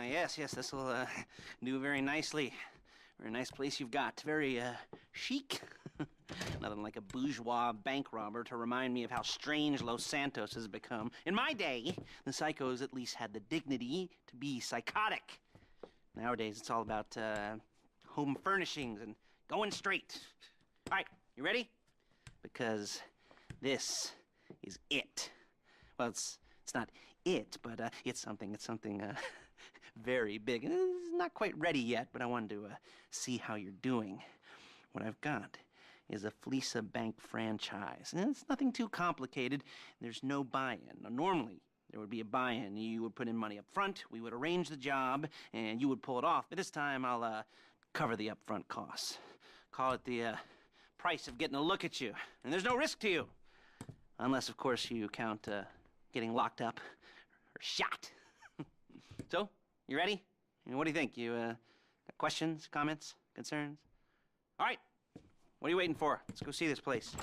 yes, this will do very nicely. Very nice place you've got. Very chic. Nothing like a bourgeois bank robber to remind me of how strange Los Santos has become. In my day, the psychos at least had the dignity to be psychotic. Nowadays, it's all about home furnishings and going straight. All right, you ready? Because this is it. Well, it's not it, but it's something very big. It's not quite ready yet, but I wanted to see how you're doing. What I've got is a Fleeca bank franchise. And it's nothing too complicated. There's no buy-in. Now, normally, there would be a buy-in. You would put in money up front, we would arrange the job, and you would pull it off. But this time, I'll cover the upfront costs. Call it the price of getting a look at you. And there's no risk to you. Unless, of course, you count getting locked up or shot. So, you ready? What do you think? You got questions, comments, concerns? All right. What are you waiting for? Let's go see this place.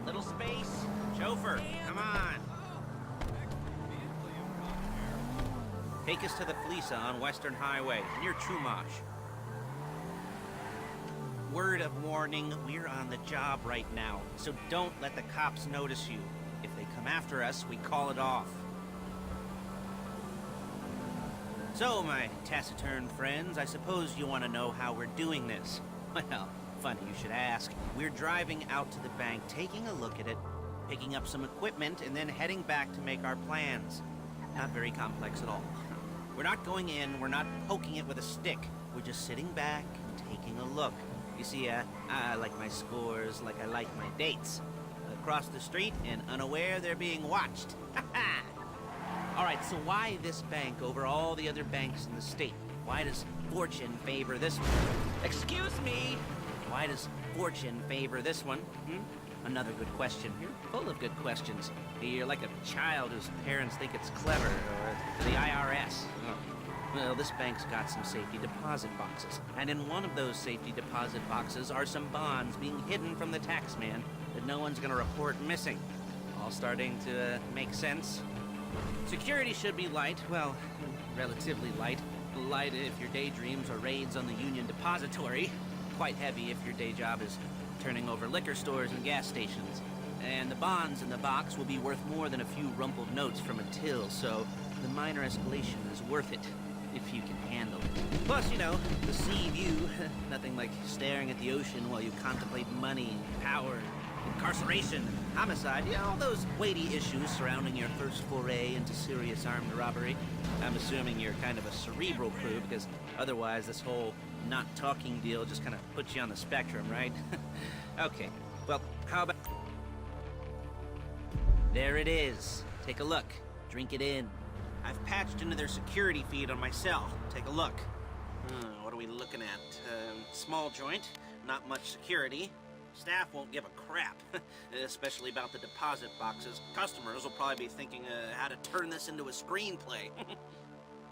Little space. Chauffeur, come on. Take us to the Fleeca on Western Highway, near Chumash. Word of warning, we're on the job right now, so don't let the cops notice you. If they come after us, we call it off. So, my taciturn friends, I suppose you want to know how we're doing this. Well, funny you should ask. We're driving out to the bank, taking a look at it, picking up some equipment, and then heading back to make our plans. Not very complex at all. We're not going in, we're not poking it with a stick. We're just sitting back and taking a look. You see, I like my scores like I like my dates. Across the street and unaware they're being watched. All right, so why this bank over all the other banks in the state? Why does fortune favor this one? Excuse me! Why does fortune favor this one? Another good question. You're full of good questions. You're like a child whose parents think it's clever, or the IRS. Oh. Well, this bank's got some safety deposit boxes, and in one of those safety deposit boxes are some bonds being hidden from the taxman that no one's gonna report missing. All starting to make sense? Security should be light, well, relatively light. Light if your daydreams are raids on the Union Depository. Quite heavy if your day job is turning over liquor stores and gas stations. And the bonds in the box will be worth more than a few rumpled notes from a till, so the minor escalation is worth it, if you can handle it. Plus, you know, the sea view, nothing like staring at the ocean while you contemplate money, power, incarceration, homicide, you know, all those weighty issues surrounding your first foray into serious armed robbery. I'm assuming you're kind of a cerebral crew, because otherwise this whole not talking deal just kind of puts you on the spectrum, right? Okay, well, how about... There it is. Take a look. Drink it in. I've patched into their security feed on my cell. Take a look. What are we looking at? Small joint, not much security. Staff won't give a crap, especially about the deposit boxes. Customers will probably be thinking how to turn this into a screenplay.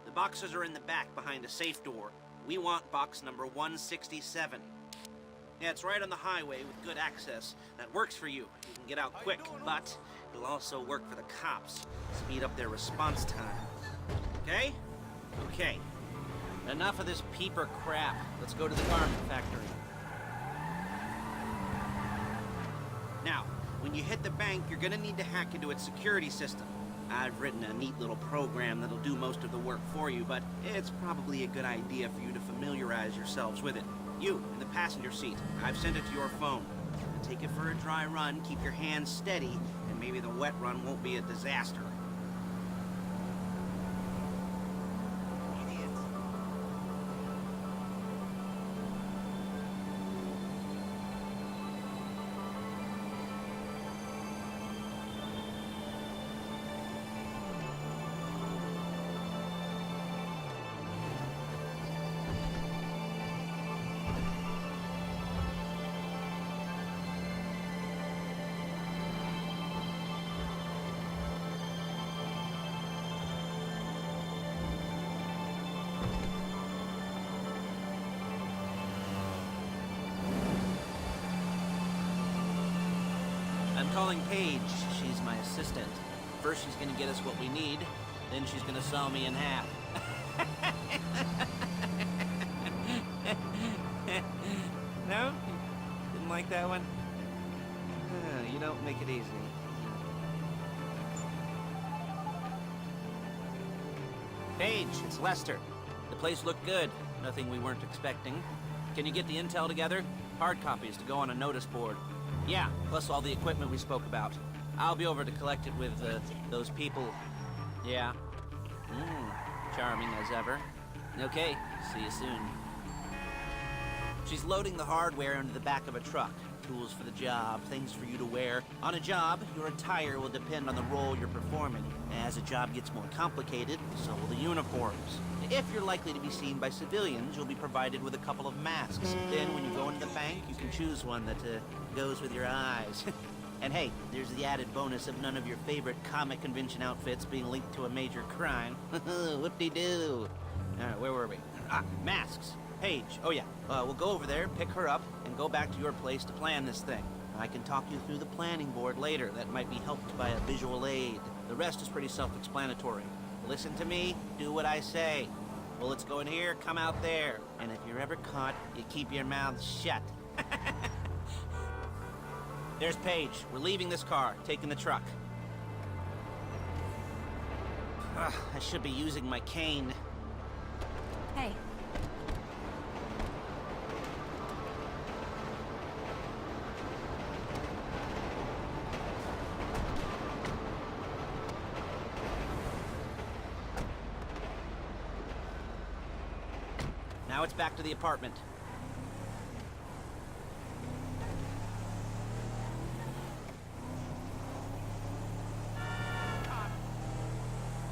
The boxes are in the back behind a safe door. We want box number 167. Yeah, it's right on the highway with good access. That works for you. You can get out quick, but it'll also work for the cops. Speed up their response time. Okay? Okay. Enough of this peeper crap. Let's go to the garment factory. Now, when you hit the bank, you're gonna need to hack into its security system. I've written a neat little program that'll do most of the work for you, but it's probably a good idea for you to familiarize yourselves with it. You, in the passenger seat, I've sent it to your phone. Take it for a dry run, keep your hands steady, and maybe the wet run won't be a disaster. calling Paige. She's my assistant. First she's gonna get us what we need, then she's gonna saw me in half. No? Didn't like that one? You don't make it easy. Paige, it's Lester. The place looked good. Nothing we weren't expecting. Can you get the intel together? Hard copies to go on a notice board. Yeah, plus all the equipment we spoke about. I'll be over to collect it with those people. Yeah. Charming as ever. Okay, see you soon. She's loading the hardware into the back of a truck. Tools for the job, things for you to wear. On a job, your attire will depend on the role you're performing. As a job gets more complicated, so will the uniforms. If you're likely to be seen by civilians, you'll be provided with a couple of masks. Then when you go into the bank, you can choose one that goes with your eyes. And hey, there's the added bonus of none of your favorite comic convention outfits being linked to a major crime. Whoop-de-doo. Where were we? Masks. Paige. Oh yeah, we'll go over there, pick her up, and go back to your place to plan this thing. I can talk you through the planning board later. That might be helped by a visual aid. The rest is pretty self-explanatory. Listen to me, do what I say. Bullets go in here, come out there. And if you're ever caught, you keep your mouth shut. There's Paige. We're leaving this car, taking the truck. I should be using my cane. Hey. Now it's back to the apartment.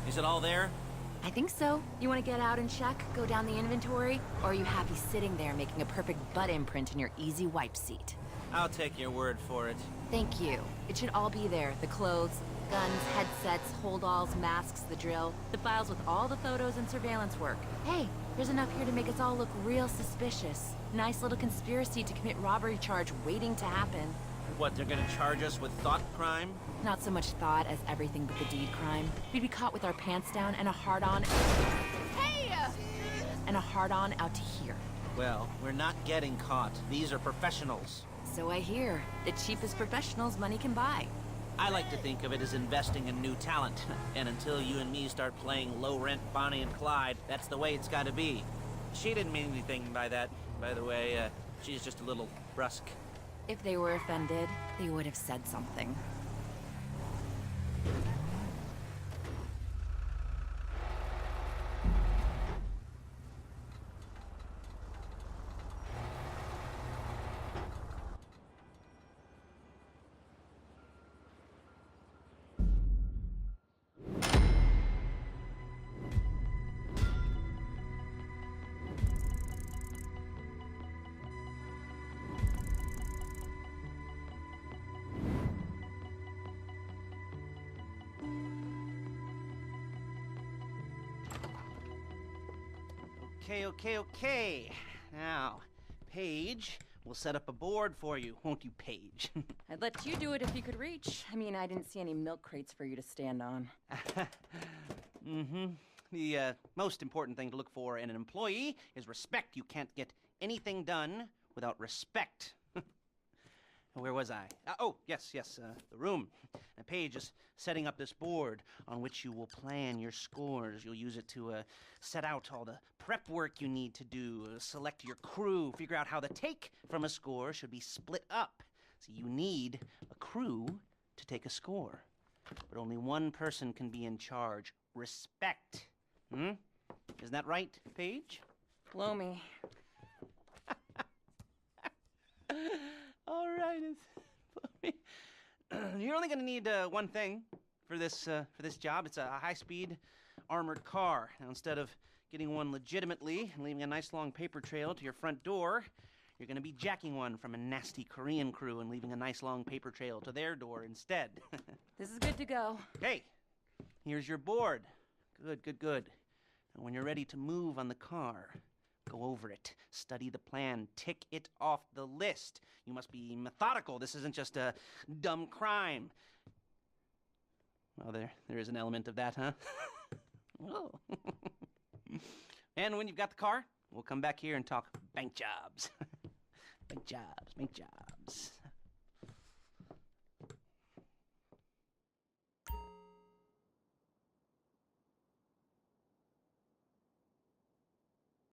Is it all there? I think so. You want to get out and check, go down the inventory? Or are you happy sitting there making a perfect butt imprint in your easy wipe seat? I'll take your word for it. Thank you. It should all be there. The clothes, guns, headsets, holdalls, masks, the drill. The files with all the photos and surveillance work. Hey, there's enough here to make us all look real suspicious. Nice little conspiracy to commit robbery charge waiting to happen. What, they're gonna charge us with thought crime? Not so much thought as everything but the deed crime. We'd be caught with our pants down and a hard-on... Hey! And a hard-on out to here. Well, we're not getting caught. These are professionals. So I hear. The cheapest professionals money can buy. I like to think of it as investing in new talent. And until you and me start playing low-rent Bonnie and Clyde, that's the way it's gotta be. She didn't mean anything by that, by the way. She's just a little brusque. If they were offended, they would have said something. Okay. Now, Paige, we'll set up a board for you, won't you, Paige? I'd let you do it if you could reach. I mean, I didn't see any milk crates for you to stand on. The most important thing to look for in an employee is respect. You can't get anything done without respect. Where was I? Oh, yes, the room. Now, Paige is setting up this board on which you will plan your scores. You'll use it to set out all the prep work you need to do, select your crew, figure out how the take from a score should be split up. So you need a crew to take a score. But only one person can be in charge. Respect. Isn't that right, Paige? Blow me. All right, you're only going to need one thing for this job. It's a high-speed armored car. Now, instead of getting one legitimately and leaving a nice long paper trail to your front door, you're going to be jacking one from a nasty Korean crew and leaving a nice long paper trail to their door instead. This is good to go. Okay, here's your board. Good. Now, when you're ready to move on the car, Go over it. Study the plan. Tick it off the list. You must be methodical. This isn't just a dumb crime. Well, there is an element of that, huh? Oh. And when you've got the car, we'll come back here and talk bank jobs. Bank jobs.